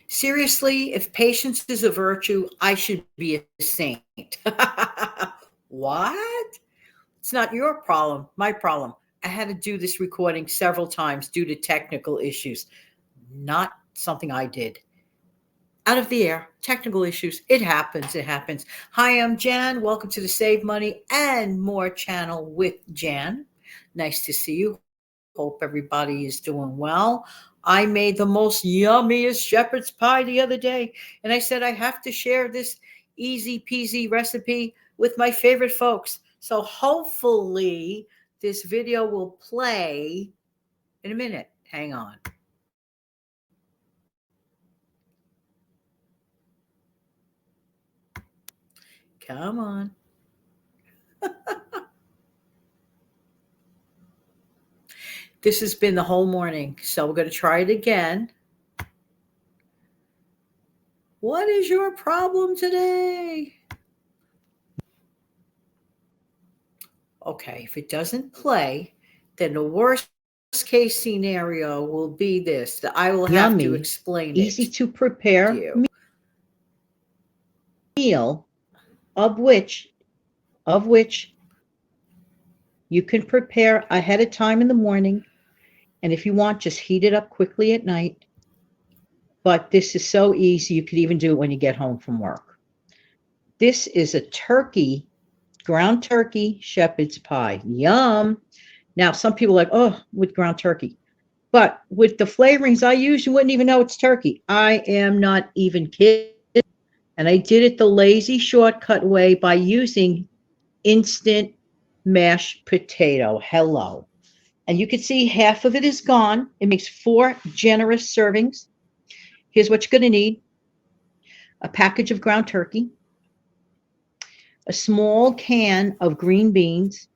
Seriously, if patience is a virtue, I should be a saint. What? It's not your problem, my problem. I had to do this recording several times due to technical issues. Not something I did. Out of the air, technical issues. It happens. It happens. Hi, I'm Jan. Welcome to the Save Money and More channel with Jan. Nice to see you. Hope everybody is doing well. I made the most yummiest shepherd's pie the other day, and I said I have to share this easy peasy recipe with my favorite folks. So hopefully this video will play in a minute. Hang on. Come on. This has been the whole morning, so we're going to try it again. What is your problem today? Okay, if it doesn't play, then the worst case scenario will be this, that I will have to Yummy, explain easy it to to prepare you. meal of which you can prepare ahead of time in the morning, and if you want, just heat it up quickly at night. But this is so easy, you could even do it when you get home from work. This is a ground turkey shepherd's pie. Yum. Now, some people are like, oh, with ground turkey. But with the flavorings I use, you wouldn't even know it's turkey. I am not even kidding. And I did it the lazy shortcut way by using instant mashed potato. Hello. And you can see half of it is gone. It makes 4 generous servings. Here's what you're going to need: a package of ground turkey, a small can of green beans,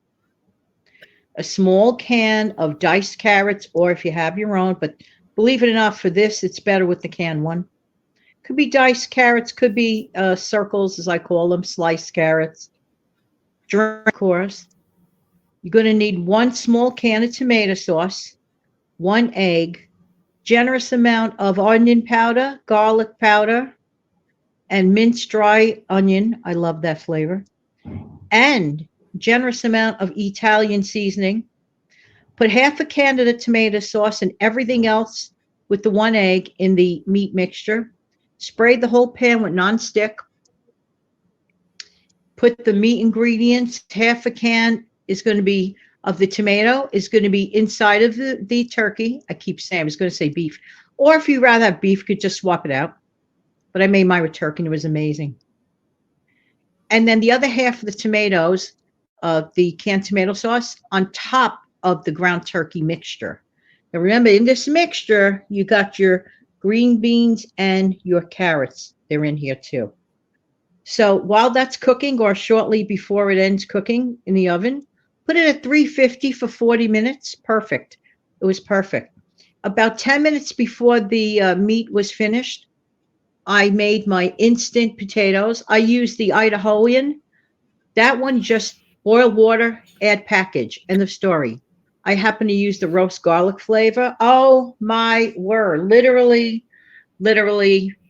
a small can of diced carrots, or if you have your own, but believe it or not, for this, it's better with the canned one. Could be diced carrots, could be circles, as I call them, sliced carrots. Drink, of course. You're going to need 1 small can of tomato sauce, 1 egg, generous amount of onion powder, garlic powder, and minced dry onion. I love that flavor. And generous amount of Italian seasoning. Put half a can of the tomato sauce and everything else with the 1 egg in the meat mixture. Spray the whole pan with nonstick. Put the meat ingredients. Half a can is going to be of the tomato is going to be inside of the turkey. I keep saying I was going to say beef. Or if you rather have beef, you could just swap it out. But I made mine with turkey and it was amazing. And then the other half of the tomatoes, the canned tomato sauce, on top of the ground turkey mixture. Now remember, in this mixture, you got your green beans and your carrots. They're in here too. So while that's cooking, or shortly before it ends cooking in the oven, put it at 350 for 40 minutes. Perfect. It was perfect. About 10 minutes before the meat was finished, I made my instant potatoes. I used the Idahoan. That one, just boil water, add package. End of story. I happen to use the roast garlic flavor. Oh my word. Literally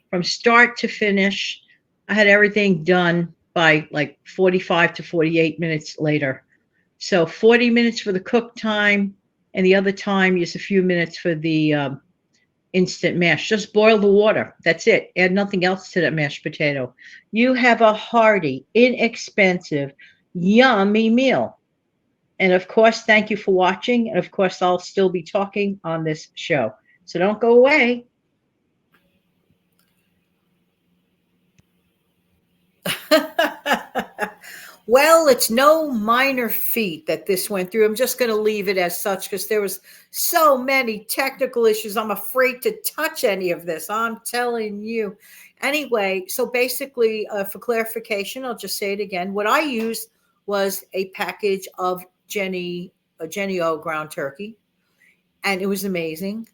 from start to finish, I had everything done by like 45 to 48 minutes later. So 40 minutes for the cook time, and the other time is a few minutes for the instant mash. Just boil the water. That's it. Add nothing else to that mashed potato. You have a hearty, inexpensive, yummy meal. And of course, thank you for watching. And of course, I'll still be talking on this show. So don't go away. Well, it's no minor feat that this went through. I'm just going to leave it as such because there was so many technical issues. I'm afraid to touch any of this. I'm telling you. Anyway, so basically, for clarification, I'll just say it again. What I used was a package of Jenny O ground turkey, and it was amazing.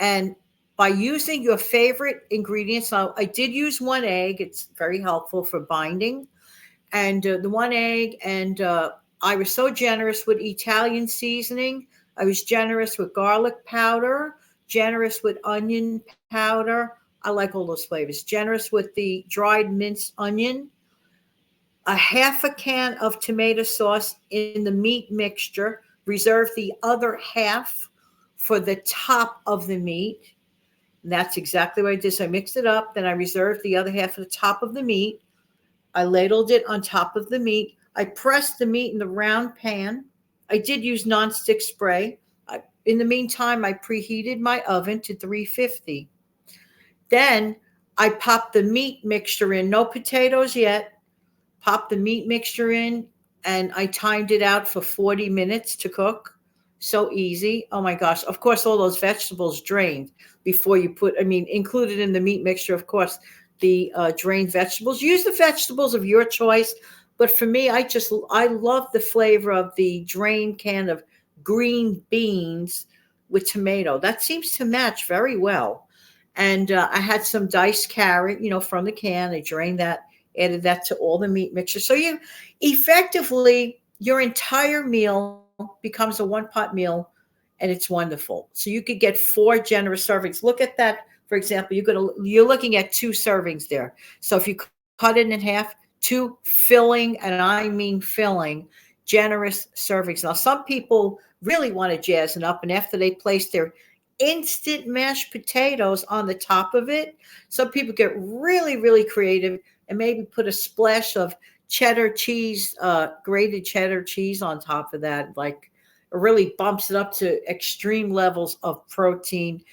And by using your favorite ingredients, I did use 1 egg. It's very helpful for binding, and the 1 egg, and I was so generous with Italian seasoning. I was generous with garlic powder, generous with onion powder, I like all those flavors. Generous with the dried minced onion, a half a can of tomato sauce in the meat mixture. Reserve the other half for the top of the meat. And that's exactly what I did. So I mixed it up. Then I reserved the other half for the top of the meat. I ladled it on top of the meat. I pressed the meat in the round pan. I did use nonstick spray. In the meantime, I preheated my oven to 350. Then I popped the meat mixture in. No potatoes yet. Pop the meat mixture in, and I timed it out for 40 minutes to cook. So easy. Oh my gosh. Of course, all those vegetables drained before you put, I mean, included in the meat mixture, of course, the drained vegetables. Use the vegetables of your choice. But for me, I love the flavor of the drained can of green beans with tomato. That seems to match very well. And I had some diced carrot, from the can. I drained that, added that to all the meat mixture. So you effectively, your entire meal becomes a one pot meal, and it's wonderful. So you could get 4 generous servings. Look at that. For example, you're looking at 2 servings there. So if you cut it in half, 2 filling, and I mean filling, generous servings. Now, some people really want to jazz it up, and after they place their instant mashed potatoes on the top of it, some people get really, really creative and maybe put a splash of cheddar cheese, grated cheddar cheese on top of that. Like, it really bumps it up to extreme levels of protein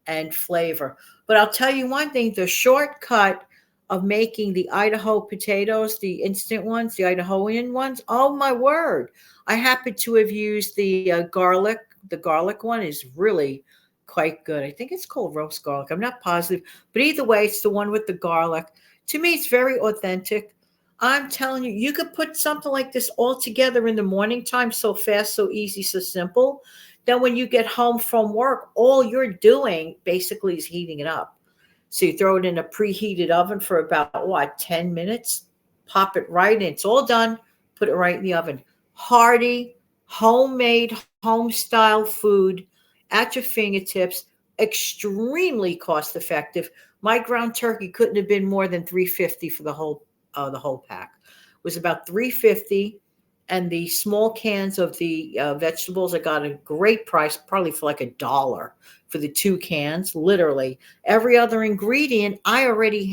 and flavor. But I'll tell you one thing, the shortcut of making the Idaho potatoes, the instant ones, the Idahoan ones, oh my word. I happen to have used the garlic. The garlic one is really quite good. I think it's called roast garlic. I'm not positive. But either way, it's the one with the garlic. To me, it's very authentic. I'm telling you, you could put something like this all together in the morning time, so fast, so easy, so simple. Then when you get home from work, all you're doing basically is heating it up. So you throw it in a preheated oven for about, 10 minutes? Pop it right in. It's all done. Put it right in the oven. Hearty, homemade, home-style food at your fingertips. Extremely cost-effective. My ground turkey couldn't have been more than $3.50 for the whole pack. It was about $3.50, and the small cans of the vegetables I got a great price, probably for like $1 for the 2 cans. Literally, every other ingredient I already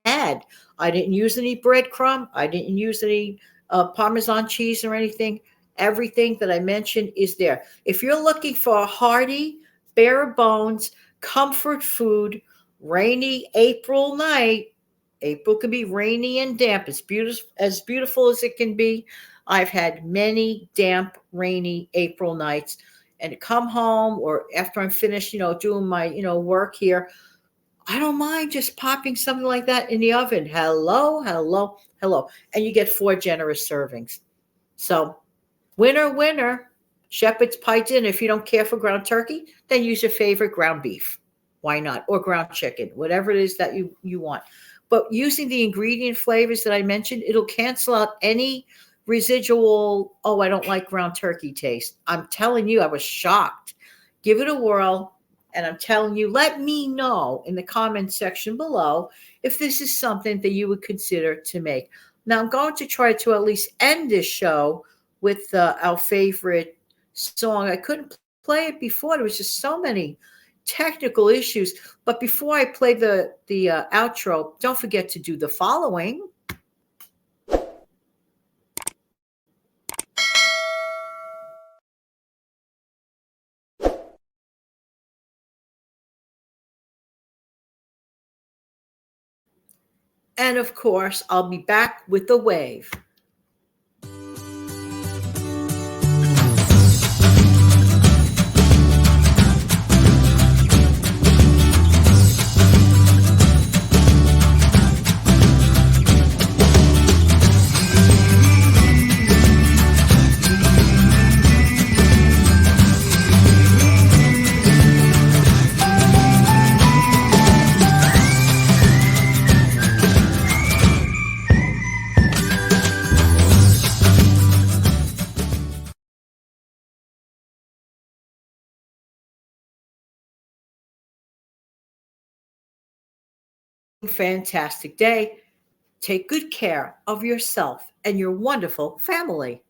had. I didn't use any breadcrumb. I didn't use any Parmesan cheese or anything. Everything that I mentioned is there. If you're looking for a hearty, bare bones, comfort food, rainy April night. April can be rainy and damp. It's beautiful as it can be. I've had many damp, rainy April nights, and to come home or after I'm finished, doing my, work here, I don't mind just popping something like that in the oven. Hello, hello, hello. And you get 4 generous servings. So winner, winner, shepherd's pie dinner. If you don't care for ground turkey, then use your favorite ground beef. Why not? Or ground chicken, whatever it is that you want. But using the ingredient flavors that I mentioned, it'll cancel out any residual, oh, I don't like ground turkey taste. I'm telling you, I was shocked. Give it a whirl. And I'm telling you, let me know in the comment section below if this is something that you would consider to make. Now, I'm going to try to at least end this show with our favorite song. I couldn't play it before. There was just so many technical issues. But before I play the outro, don't forget to do the following. And of course, I'll be back with the wave. fantastic day. Take good care of yourself and your wonderful family.